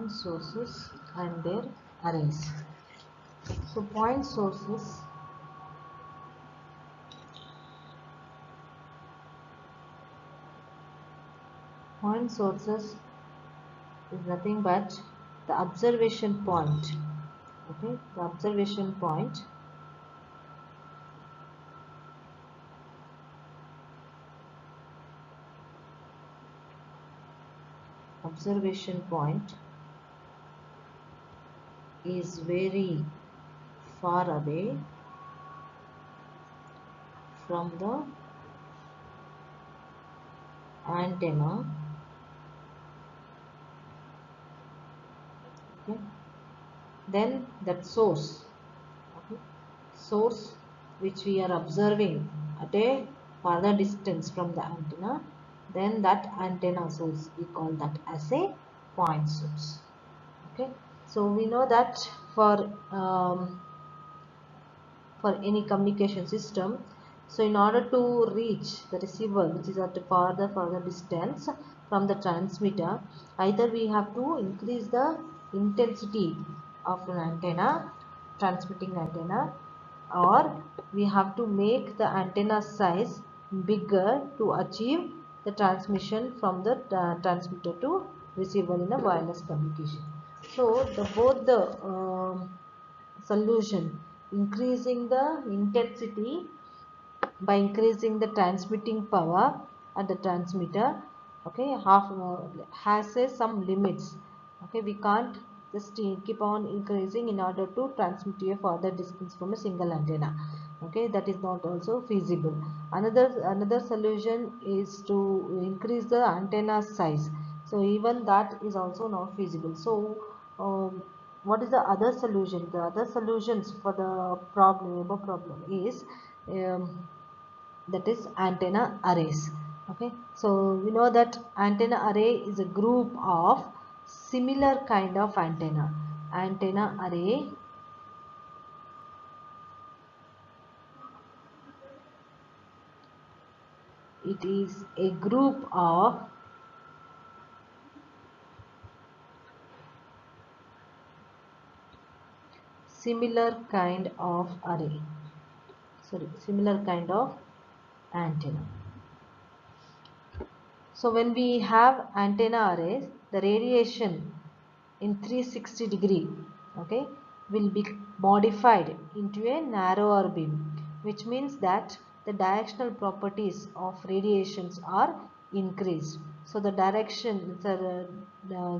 point sources and their arrays. So point sources is nothing but the observation point. Okay, the observation point is very far away from the antenna. Okay, then that source, okay, source which we are observing at a further distance from the antenna, then that antenna source we call that as a point source. Okay, so we know that for any communication system, so in order to reach the receiver which is at a further distance from the transmitter, either we have to increase the intensity of an antenna, transmitting antenna, or we have to make the antenna size bigger to achieve the transmission from the transmitter to receiver in a wireless communication. So the both the solution, increasing the intensity by increasing the transmitting power at the transmitter, okay, has some limits. Okay, we can't just keep on increasing in order to transmit to a further distance from a single antenna. Okay, that is not also feasible. Another solution is to increase the antenna size, so even that is also not feasible. So what is the other solution? The other solutions for the problem is that is antenna arrays. Okay, so we know that antenna array is a group of similar kind of antenna array it is a group of similar kind of array, similar kind of antenna. So when we have antenna arrays, the radiation in 360 degree, okay, will be modified into a narrower beam, which means that the directional properties of radiations are increased. So the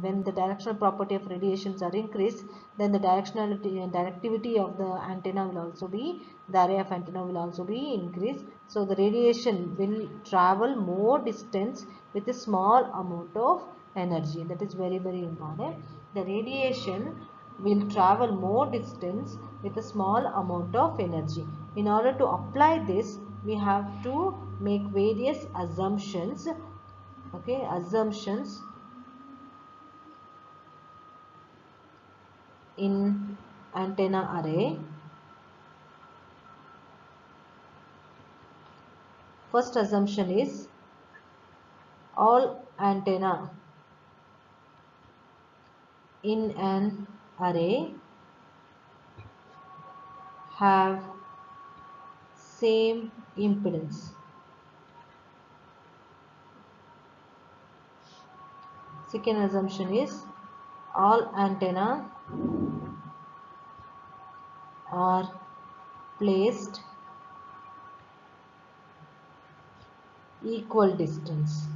when the directional property of radiations are increased, then the directivity of the antenna will also be, the area of antenna will also be increased. So the radiation will travel more distance with a small amount of energy. That is very important. The radiation will travel more distance with a small amount of energy. In order to apply this, we have to make various assumptions. Okay, assumptions in antenna array. First assumption is all antenna in an array have same impedance. Second assumption is all antenna are placed equal distance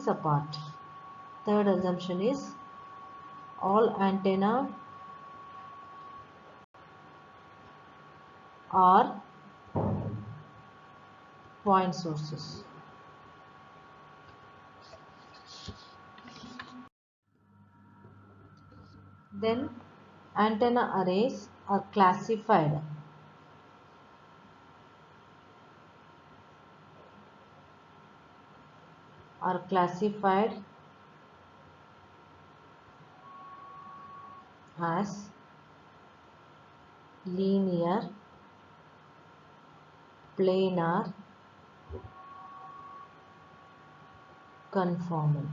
apart. Third assumption is all antenna are point sources. Then antenna arrays are classified as linear, planar, conformal.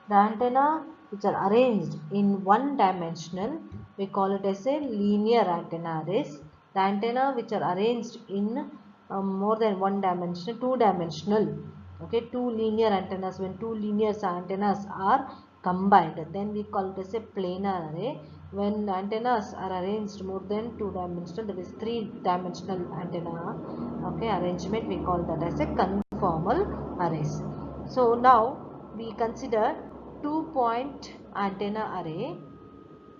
The antenna which are arranged in one dimensional, we call it as a linear antenna arrays. The antenna which are arranged in more than one dimension, two dimensional, okay, two linear antennas. When two linear antennas are combined, then we call it as a planar array. When antennas are arranged more than two dimensional, that is three dimensional antenna, okay, arrangement, we call that as a conformal arrays. So now we consider 2-point antenna array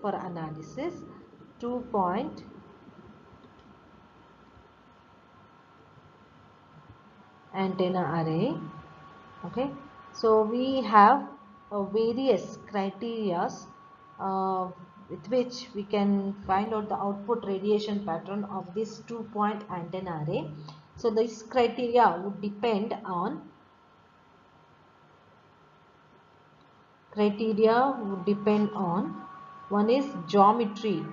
for analysis. 2-point antenna array. Okay, so we have various criteria with which we can find out the output radiation pattern of this 2-point antenna array. So this criteria would depend on one is geometry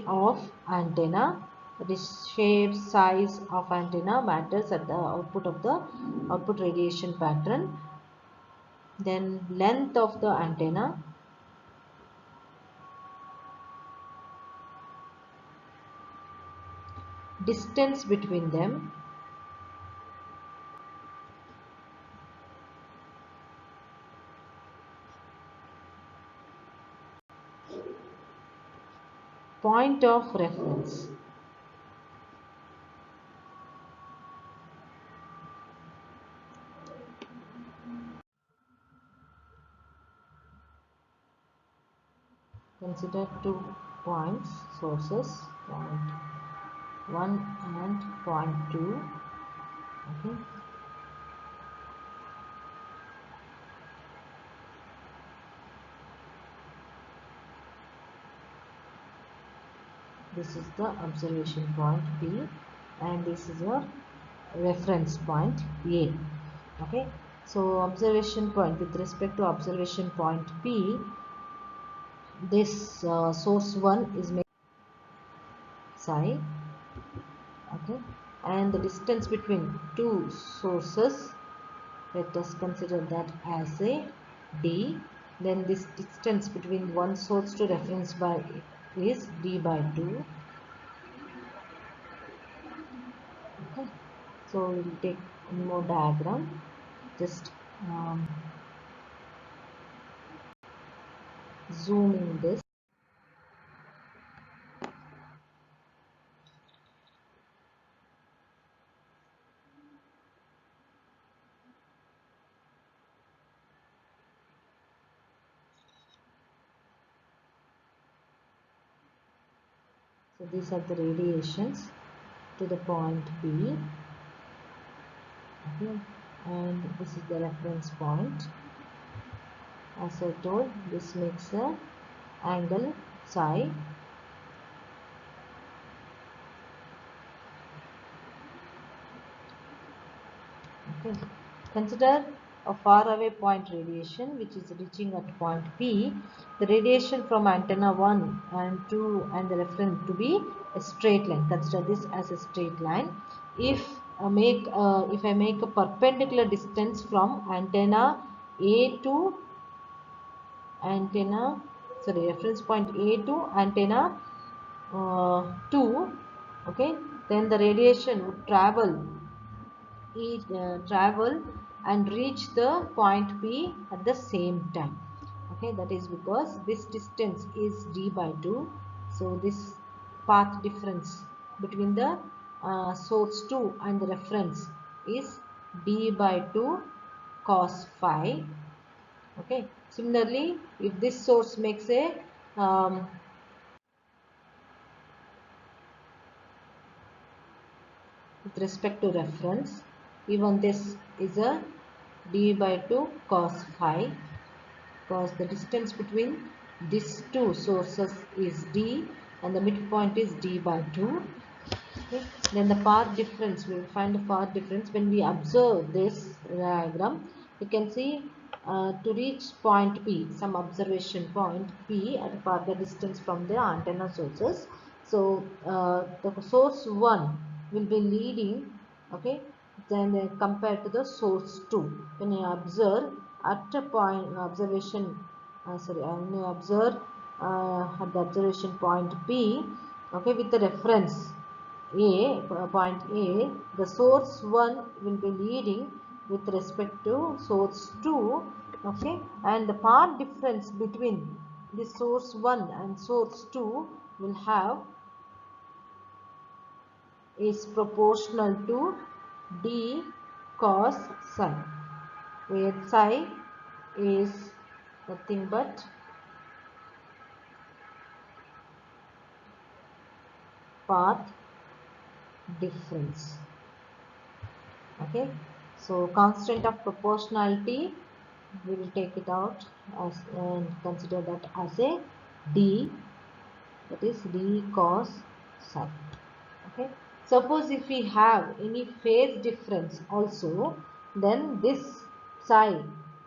of antenna, that is shape, size of antenna matters at the output of the output radiation pattern. Then length of the antenna, distance between them, point of reference. Consider 2 points sources, point 1 and point 2. Okay. This is the observation point P and this is your reference point A. Okay, so observation point, with respect to observation point P, this source 1 is made psi, okay, and the distance between two sources, let us consider that as a d. Then this distance between one source to reference by is d by 2. Okay, so we will take one more diagram, just zooming this. So these are the radiations to the point P. Okay, and this is the reference point. As I told, this makes a angle psi. Okay, consider a faraway point radiation which is reaching at point P. The radiation from antenna 1 and 2 and the reference to be a straight line. Consider this as a straight line. If I make a perpendicular distance from antenna A to reference point A to antenna 2, okay, then the radiation would travel and reach the point P at the same time. Okay, that is because this distance is d by 2. So this path difference between the source 2 and the reference is d by 2 cos phi. Okay, similarly, if this source makes a with respect to reference, even this is a d by 2 cos phi, because the distance between these two sources is d and the midpoint is d by 2. Okay. Then the path difference, we will find the path difference when we observe this diagram. You can see to reach point P, some observation point P at a further distance from the antenna sources. So the source 1 will be leading, okay, then compared to the source 2. When you observe at a point observation, when you observe at the observation point B, okay, with the reference A, point A, the source 1 will be leading with respect to source 2, okay, and the path difference between the source 1 and source 2 will have is proportional to d cos psi, where psi is nothing but path difference. Okay, so constant of proportionality, we will take it out as and consider that as a d, that is d cos psi. Okay, suppose if we have any phase difference also, then this psi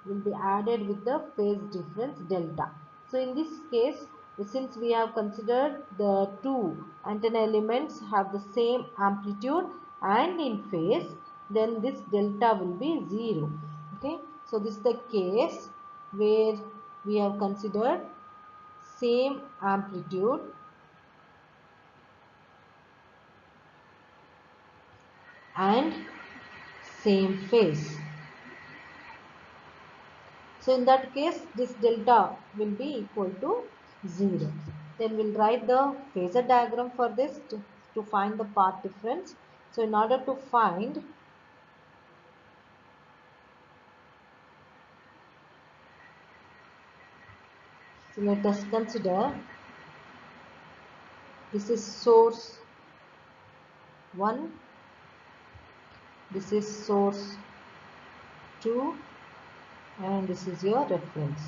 will be added with the phase difference delta. So in this case, since we have considered the two antenna elements have the same amplitude and in phase, then this delta will be 0. Okay, so this is the case where we have considered same amplitude and same phase. So in that case, this delta will be equal to 0. Then we'll write the phasor diagram for this to find the path difference. So in order to find, so let us consider this is source 1, this is source 2, and this is your reference.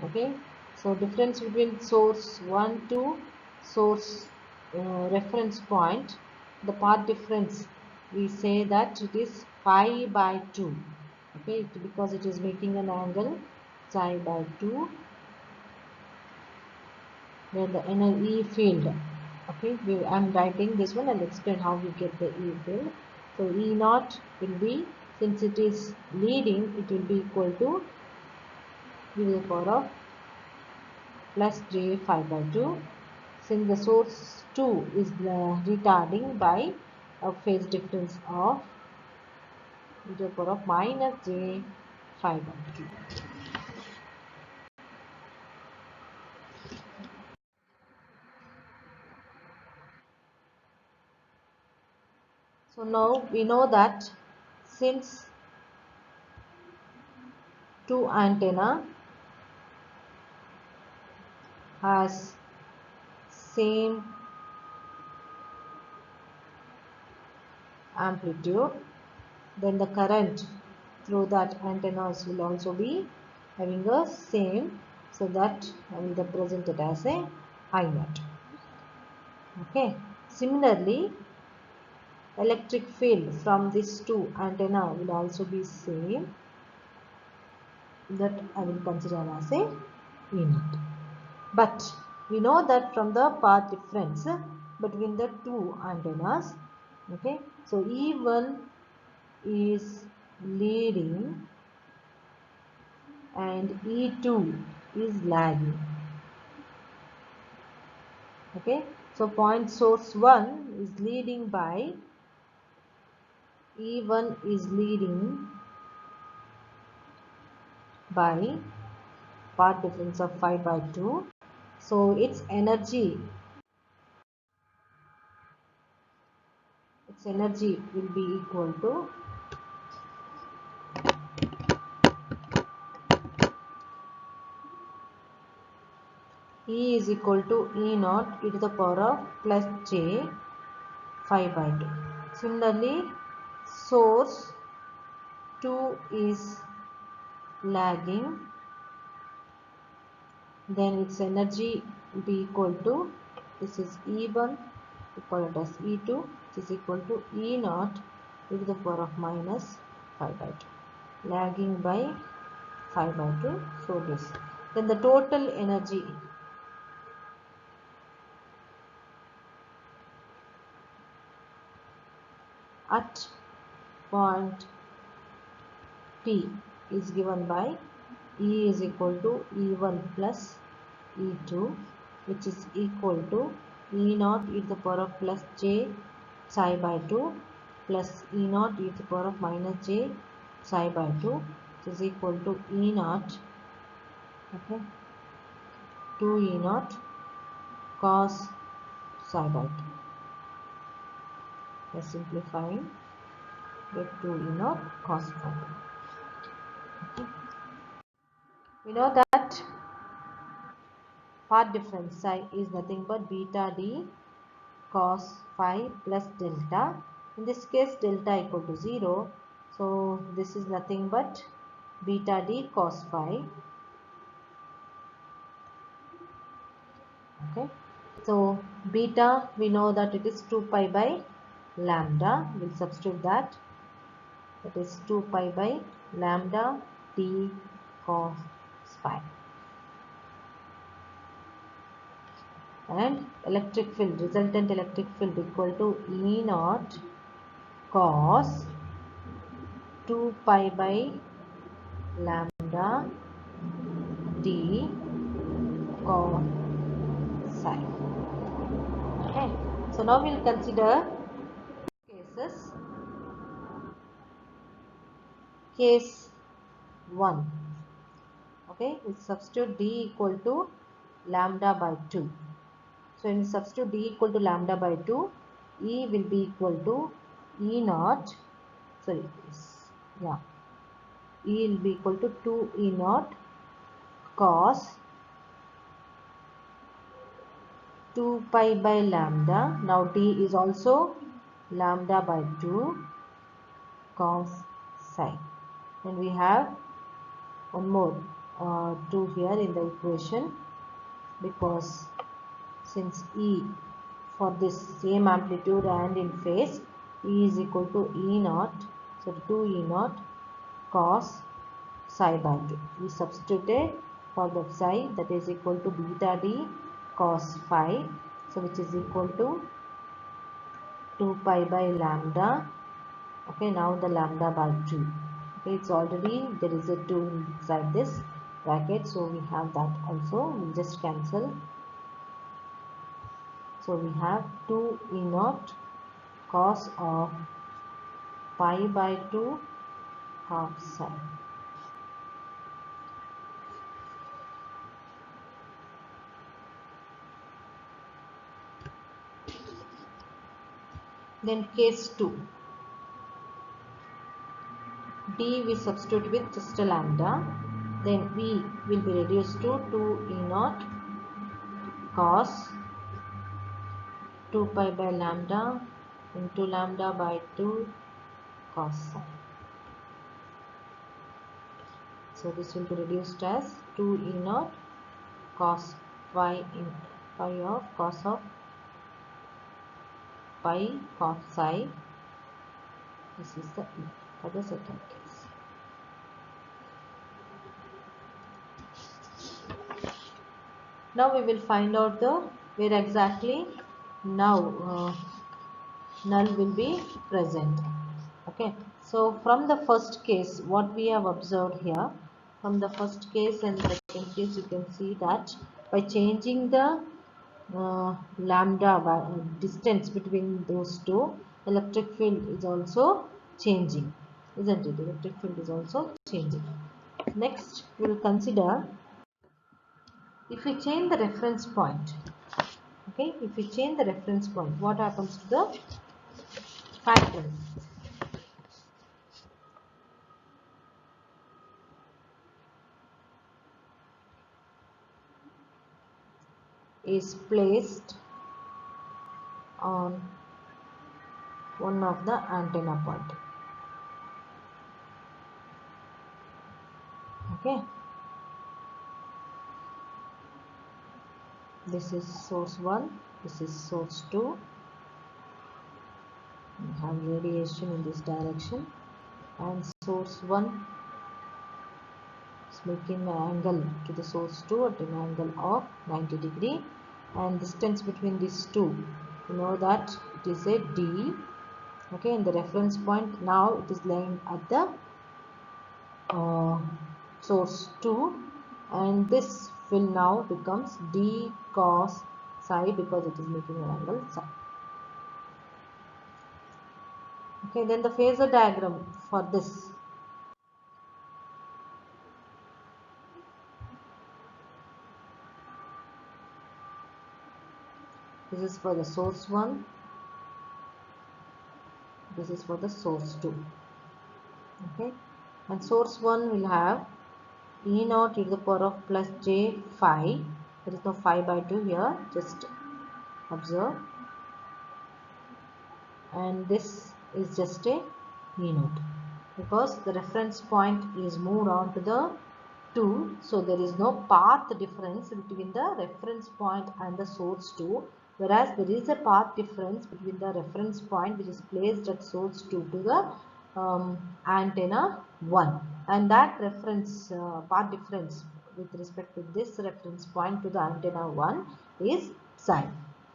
Okay, so difference between source 1 to source reference point, the path difference, we say that it is pi by 2. Okay, because it is making an angle psi by 2. Then the inner E field, okay, I am writing this one and explain how we get the E field. So E naught will be, since it is leading, it will be equal to e to the power of plus j 5 by 2. Since the source 2 is retarding by a phase difference of e to the power of minus j 5 by 2. So now we know that since two antenna has same amplitude, then the current through that antennas will also be having the same, so that I will represent it as a I naught. Okay, similarly electric field from these two antenna will also be same, that I will consider as a E naught. But we know that from the path difference between the two antennas, okay, so E1 is leading and E2 is lagging. Okay, so point source 1 is leading by, E1 is leading by path difference of 5 by 2. So its energy will be equal to E is equal to E naught e to the power of plus j 5 by 2. Similarly, source 2 is lagging, then its energy will be equal to, this is E1, we call it as E2, which is equal to E naught e to the power of minus 5 by 2, lagging by 5 by 2. So this, then the total energy at point P is given by E is equal to E1 plus E2, which is equal to E naught e to the power of plus j psi by 2 plus E naught e to the power of minus j psi by 2, which is equal to E naught, okay, 2 E naught cos psi by 2. By simplifying, get 2 E naught cos phi. Okay. We know that part difference psi is nothing but beta d cos phi plus delta. In this case, delta equal to 0. So this is nothing but beta d cos phi. Okay. So beta, we know that it is 2 pi by lambda. We'll substitute that. That is 2 pi by lambda d cos phi. And electric field, resultant electric field equal to E naught cos 2 pi by lambda d cos psi. Okay, so now we'll consider cases. Case 1. Okay, we substitute d equal to lambda by 2. So when we substitute d equal to lambda by 2, E will be equal to E naught, sorry, yeah, E will be equal to 2 E naught cos 2 pi by lambda. Now d is also lambda by 2 cos psi. And we have one more 2 here in the equation, because since E for this same amplitude and in phase, E is equal to E naught, so 2 E naught cos psi by 2. We substituted for the psi, that is equal to beta d cos phi, so which is equal to 2 pi by lambda. Okay, now the lambda by 2. Okay, it's already, there is a 2 inside this bracket, so we have that also. We'll just cancel. So we have 2 E naught cos of pi by 2 half psi. Then case 2. D we substitute with just a lambda. Then V will be reduced to 2 E naught cos 2 pi by lambda into lambda by 2 cos psi. So this will be reduced as 2 E naught cos phi in phi of cos of pi cos psi. This is the E for the second case. Now we will find out the where exactly now null will be present. Okay, so from the first case, what we have observed here, from the first case and second case, you can see that by changing the lambda distance between those two, electric field is also changing, isn't it? Electric field is also changing. Next, we will consider if we change the reference point. Okay, if we change the reference point, what happens to the pattern? Is placed on one of the antenna point. Okay, this is source 1, this is source 2. We have radiation in this direction, and source 1 is making an angle to the source 2 at an angle of 90 degree, and distance between these two, you know that it is a d. Okay, in the reference point, now it is lying at the source 2, and this will now becomes d cos psi because it is making an angle psi. Okay, then the phasor diagram for this. This is for the source 1, this is for the source 2. Okay, and source 1 will have e naught e to the power of plus j phi. There is no phi by 2 here, just observe, and this is just a e naught because the reference point is moved on to the 2, so there is no path difference between the reference point and the source 2, whereas there is a path difference between the reference point which is placed at source 2 to the antenna 1, and that reference path difference with respect to this reference point to the antenna 1 is psi.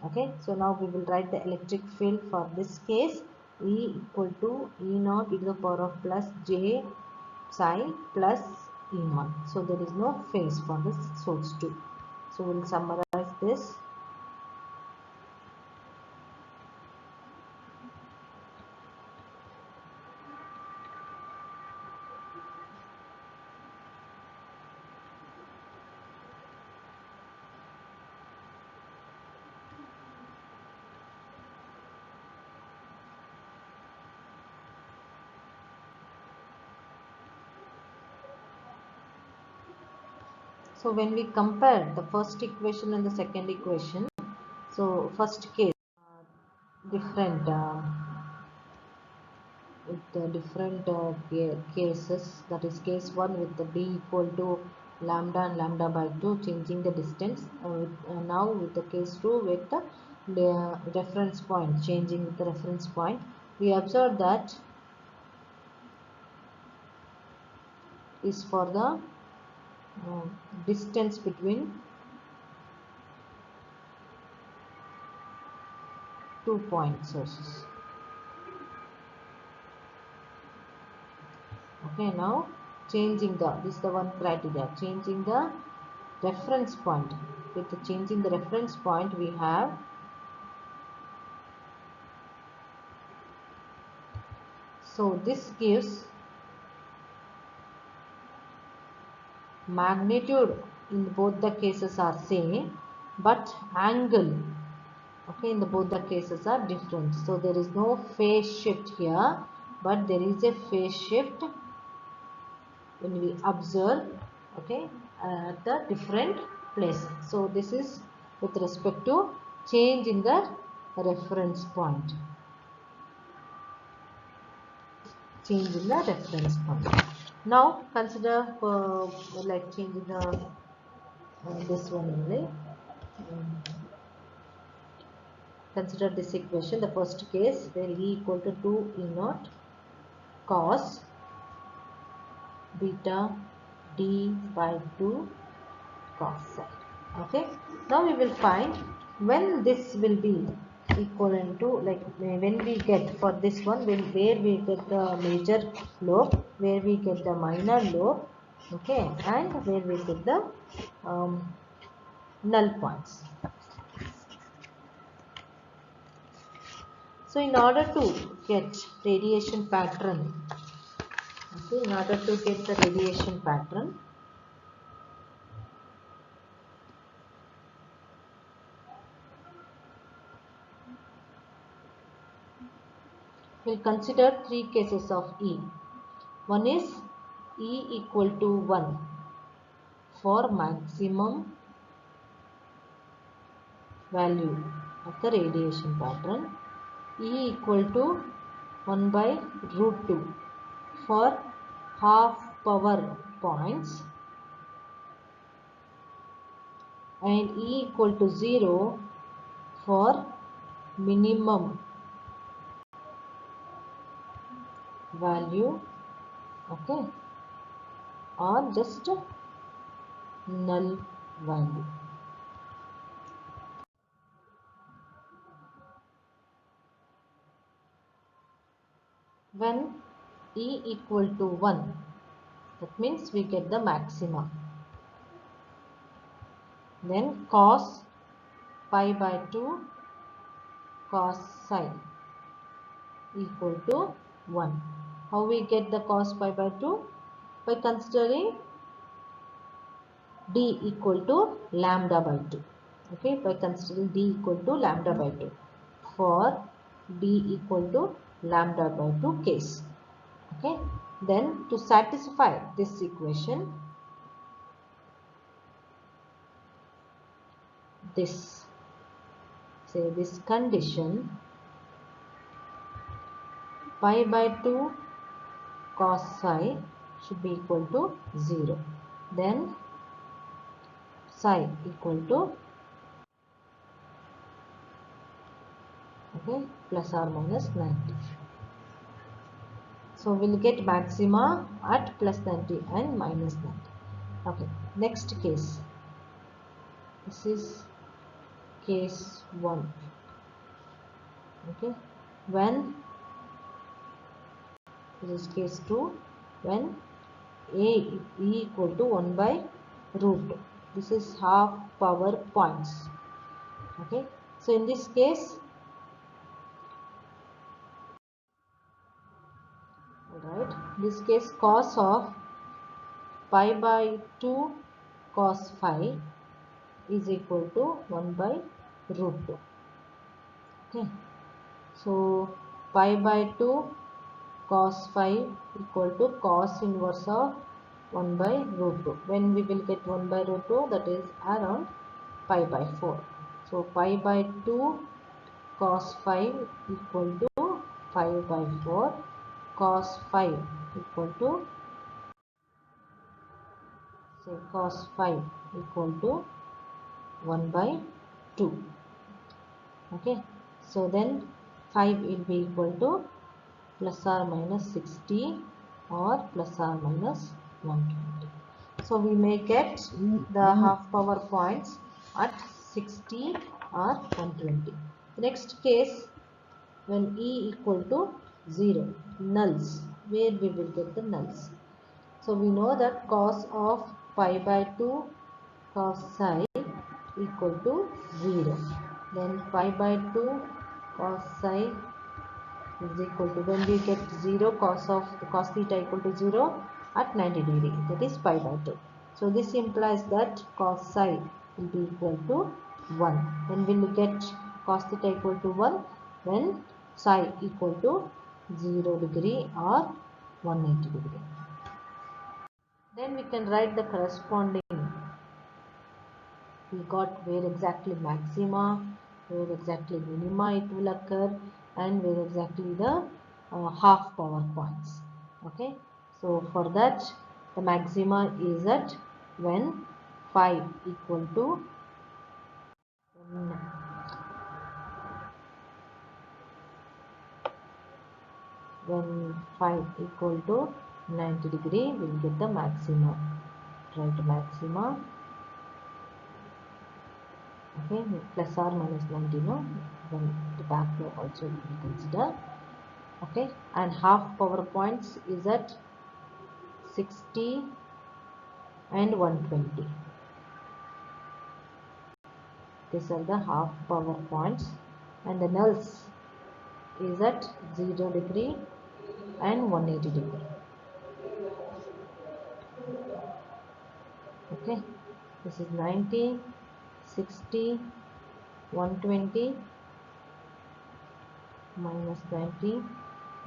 Okay, so now we will write the electric field for this case. E equal to E naught e to the power of plus j psi plus E naught. So there is no phase for this source 2. So we will summarize this. So when we compare the first equation and the second equation, so first case different with the different cases, that is case 1 with the d equal to lambda and lambda by 2 changing the distance, now with the case 2 with the reference point changing with the reference point, we observe that is for the distance between 2 point sources. Okay, now changing the, this is the one criteria, changing the reference point. With the changing the reference point, we have, so this gives magnitude in both the cases are same, but angle, okay, in the both the cases are different. So there is no phase shift here, but there is a phase shift when we observe, okay, at the different place. So this is with respect to change in the reference point. Change in the reference point. Now consider like changing the this one only. Consider this equation, the first case where E equal to 2 E naught cos beta d by 2 cos psi. Okay, now we will find when this will be equivalent to, like when we get for this one, when where we get the major lobe, where we get the minor lobe, okay, and where we get the null points. So in order to get radiation pattern, okay, in order to get the radiation pattern, we'll consider three cases of E. One is E equal to 1 for maximum value of the radiation pattern, E equal to 1 by root 2 for half power points, and E equal to 0 for minimum value, okay, or just null value. when E equal to 1, that means we get the maxima. Then cos pi by 2 cos psi equal to 1. How we get the cos pi by 2? By considering d equal to lambda by 2. Okay, by considering d equal to lambda by 2 for d equal to lambda by 2 case. Okay, then to satisfy this equation, this condition, pi by 2 cos psi should be equal to 0. Then psi equal to plus or minus 90. So we'll get maxima at plus 90 and minus 90. Okay, next case. This is case 1. Okay, when this is case 2, when a equal to 1 by root 2. This is half power points. Okay, so in this case, alright, this case cos of pi by 2 cos phi is equal to 1 by root 2. Okay, so pi by 2 cos phi equal to cos inverse of 1 by root 2. When we will get 1 by root 2, that is around pi by 4. So pi by 2 cos phi equal to pi by 4. Cos phi equal to, say, cos phi equal to 1 by 2. Okay, so then 5 will be equal to plus or minus 60 or plus or minus 120. So we may get the half power points at 60 or 120. Next case, when E equal to 0, nulls, where we will get the nulls. So we know that cos of pi by 2 cos psi equal to 0. Then pi by 2 cos psi is equal to, when we get 0, cos theta equal to 0 at 90 degree, that is pi by 2. So this implies that cos psi will be equal to 1. Then we will get cos theta equal to 1 when psi equal to 0 degree or 180 degree. Then we can write the corresponding. We got where exactly maxima, where exactly minima it will occur, and where exactly the half power points. Okay, so for that, the maxima is at when phi equal to when phi equal to 90 degree, we will get the maxima. Write maxima. Okay, plus or minus 90, no? Then the back flow also we will consider. Okay, and half power points is at 60 and 120. These are the half power points, and the nulls is at 0 degree and 180 degree. Okay, this is 90, 60, 120, minus 90,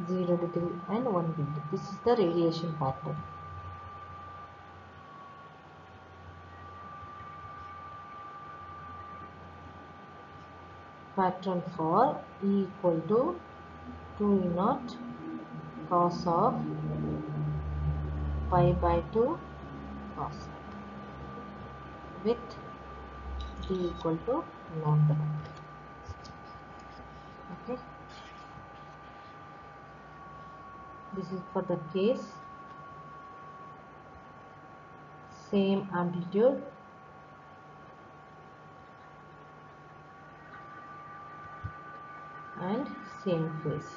0 degree and 120. This is the radiation pattern. Pattern for E equal to 2 E naught cos of pi by 2 cos with D equal to lambda. Okay, this is for the case, same amplitude and same phase.